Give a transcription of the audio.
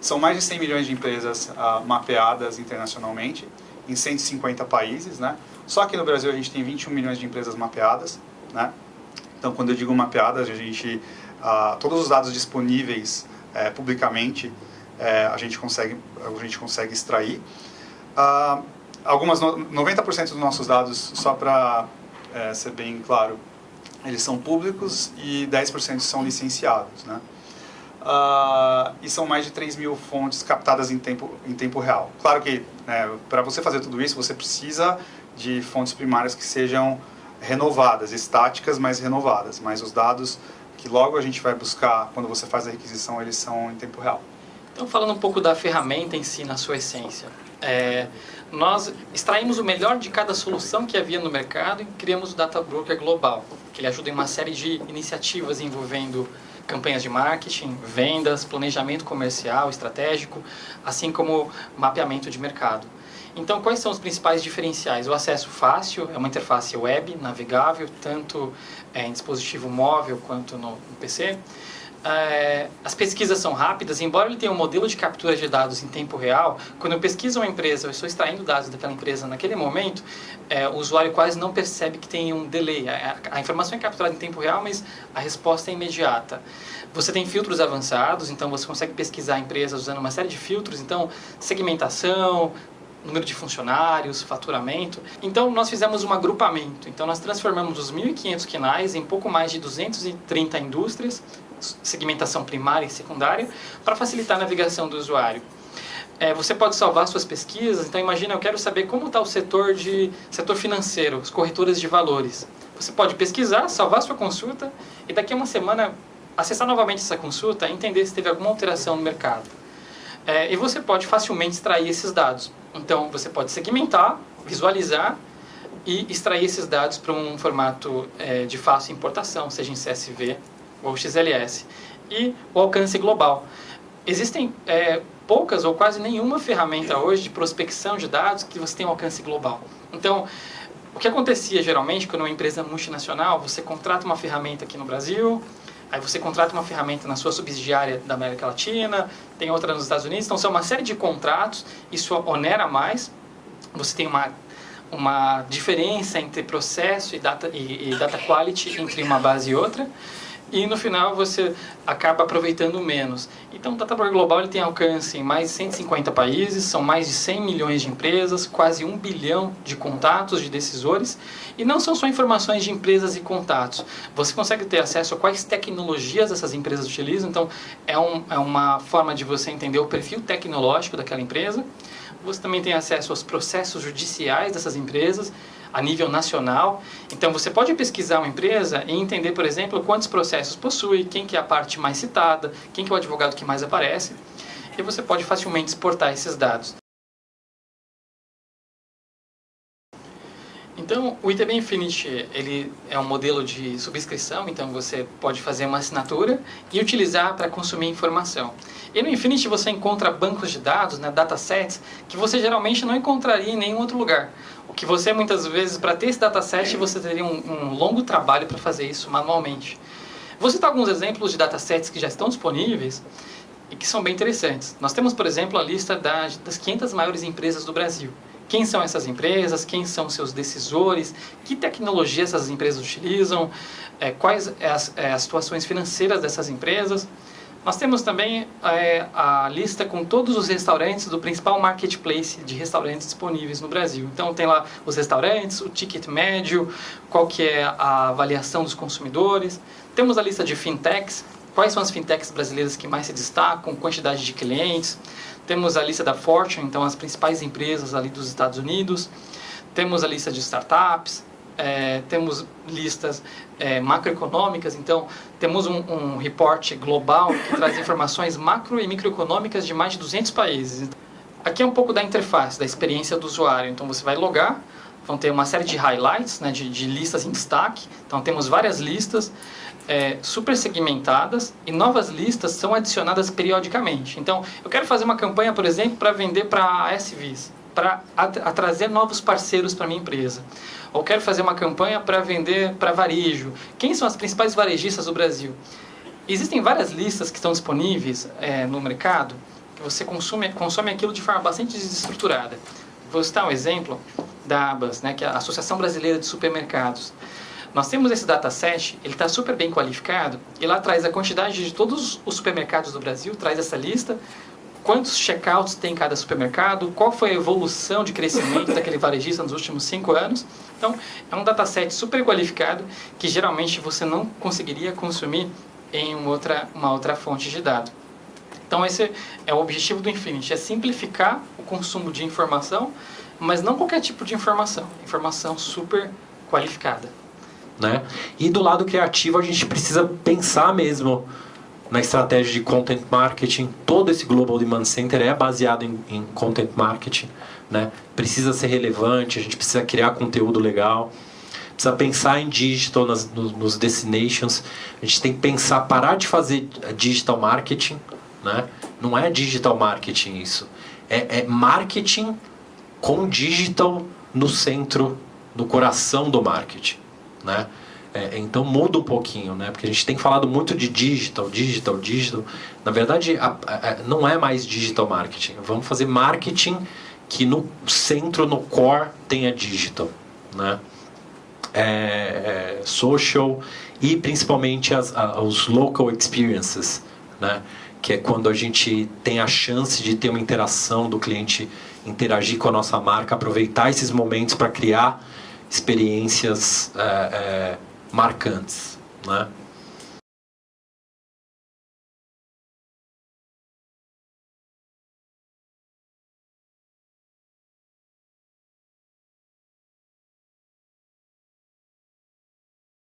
São mais de 100 milhões de empresas mapeadas internacionalmente, em 150 países, né? Só aqui no Brasil a gente tem 21 milhões de empresas mapeadas, né? Então, quando eu digo mapeadas, todos os dados disponíveis publicamente a gente consegue extrair. 90% dos nossos dados, só para ser bem claro, eles são públicos e 10% são licenciados, né? E são mais de 3 mil fontes captadas em tempo real. Claro que para você fazer tudo isso, você precisa de fontes primárias que sejam renovadas, estáticas, mas renovadas. Mas os dados que logo a gente vai buscar quando você faz a requisição, eles são em tempo real. Então, falando um pouco da ferramenta em si, na sua essência, nós extraímos o melhor de cada solução que havia no mercado e criamos o Data Broker Global, que ele ajuda em uma série de iniciativas envolvendo campanhas de marketing, vendas, planejamento comercial, estratégico, assim como mapeamento de mercado. Então, quais são os principais diferenciais? O acesso fácil, é uma interface web, navegável, tanto em dispositivo móvel quanto no PC. As pesquisas são rápidas, embora ele tenha um modelo de captura de dados em tempo real, quando eu pesquiso uma empresa, eu estou extraindo dados daquela empresa naquele momento, o usuário quase não percebe que tem um delay. A informação é capturada em tempo real, mas a resposta é imediata. Você tem filtros avançados, então você consegue pesquisar empresas usando uma série de filtros, então segmentação, número de funcionários, faturamento. Então, nós fizemos um agrupamento. Então, nós transformamos os 1.500 KNAIs em pouco mais de 230 indústrias, segmentação primária e secundária, para facilitar a navegação do usuário. Você pode salvar suas pesquisas. Então, imagina, eu quero saber como está o setor financeiro, as corretoras de valores. Você pode pesquisar, salvar sua consulta e daqui a uma semana acessar novamente essa consulta e entender se teve alguma alteração no mercado. E você pode facilmente extrair esses dados. Então, você pode segmentar, visualizar e extrair esses dados para um formato de fácil importação, seja em CSV ou XLS. E o alcance global. Existem poucas ou quase nenhuma ferramenta hoje de prospecção de dados que você tem um alcance global. Então, o que acontecia geralmente quando uma empresa multinacional, você contrata uma ferramenta aqui no Brasil, aí você contrata uma ferramenta na sua subsidiária da América Latina, tem outra nos Estados Unidos, então são uma série de contratos, isso onera mais, você tem uma diferença entre processo e data quality entre uma base e outra, e no final você acaba aproveitando menos. Então o Data Broker Global ele tem alcance em mais de 150 países, são mais de 100 milhões de empresas, quase 1 bilhão de contatos de decisores, e não são só informações de empresas e contatos. Você consegue ter acesso a quais tecnologias essas empresas utilizam, então é uma forma de você entender o perfil tecnológico daquela empresa. Você também tem acesso aos processos judiciais dessas empresas, a nível nacional. Então, você pode pesquisar uma empresa e entender, por exemplo, quantos processos possui, quem que é a parte mais citada, quem que é o advogado que mais aparece, e você pode facilmente exportar esses dados. Então, o ITB Infinity ele é um modelo de subscrição, então você pode fazer uma assinatura e utilizar para consumir informação. E no Infinity você encontra bancos de dados, datasets, que você geralmente não encontraria em nenhum outro lugar. O que você, muitas vezes, para ter esse dataset, você teria um longo trabalho para fazer isso manualmente. Vou citar alguns exemplos de datasets que já estão disponíveis e que são bem interessantes. Nós temos, por exemplo, a lista das 500 maiores empresas do Brasil. Quem são essas empresas, quem são seus decisores, que tecnologia essas empresas utilizam, quais as situações financeiras dessas empresas. Nós temos também a lista com todos os restaurantes do principal marketplace de restaurantes disponíveis no Brasil. Então tem lá os restaurantes, o ticket médio, qual que é a avaliação dos consumidores. Temos a lista de fintechs, quais são as fintechs brasileiras que mais se destacam, quantidade de clientes. Temos a lista da Fortune, então as principais empresas ali dos Estados Unidos. Temos a lista de startups. Temos listas macroeconômicas, então temos um report global que traz informações macro e microeconômicas de mais de 200 países. Aqui é um pouco da interface, da experiência do usuário. Então você vai logar, vão ter uma série de highlights, de listas em destaque. Então temos várias listas super segmentadas e novas listas são adicionadas periodicamente. Então eu quero fazer uma campanha, por exemplo, para vender para SVs, para trazer novos parceiros para a minha empresa. Ou quero fazer uma campanha para vender para varejo. Quem são as principais varejistas do Brasil? Existem várias listas que estão disponíveis no mercado. você consome aquilo de forma bastante desestruturada. Vou citar um exemplo da ABAS, né, que é a Associação Brasileira de Supermercados. Nós temos esse dataset, ele está super bem qualificado, e lá traz a quantidade de todos os supermercados do Brasil, traz essa lista, quantos checkouts tem em cada supermercado, qual foi a evolução de crescimento daquele varejista nos últimos 5 anos. Então, é um dataset super qualificado que geralmente você não conseguiria consumir em uma outra fonte de dado. Então, esse é o objetivo do Infinity, é simplificar o consumo de informação, mas não qualquer tipo de informação super qualificada. Né? E do lado criativo, a gente precisa pensar mesmo na estratégia de content marketing. Todo esse Global Demand Center é baseado em content marketing, né? Precisa ser relevante, a gente precisa criar conteúdo legal, precisa pensar em digital nos destinations. A gente tem que pensar, parar de fazer digital marketing, né? Não é digital marketing isso, é marketing com digital no centro, no coração do marketing, né? Então muda um pouquinho, né? Porque a gente tem falado muito de digital. Na verdade, não é mais digital marketing. Vamos fazer marketing que no centro, no core, tenha digital, né? Social e principalmente os local experiences, né? Que é quando a gente tem a chance de ter uma interação do cliente, interagir com a nossa marca, aproveitar esses momentos para criar experiências marcantes, né?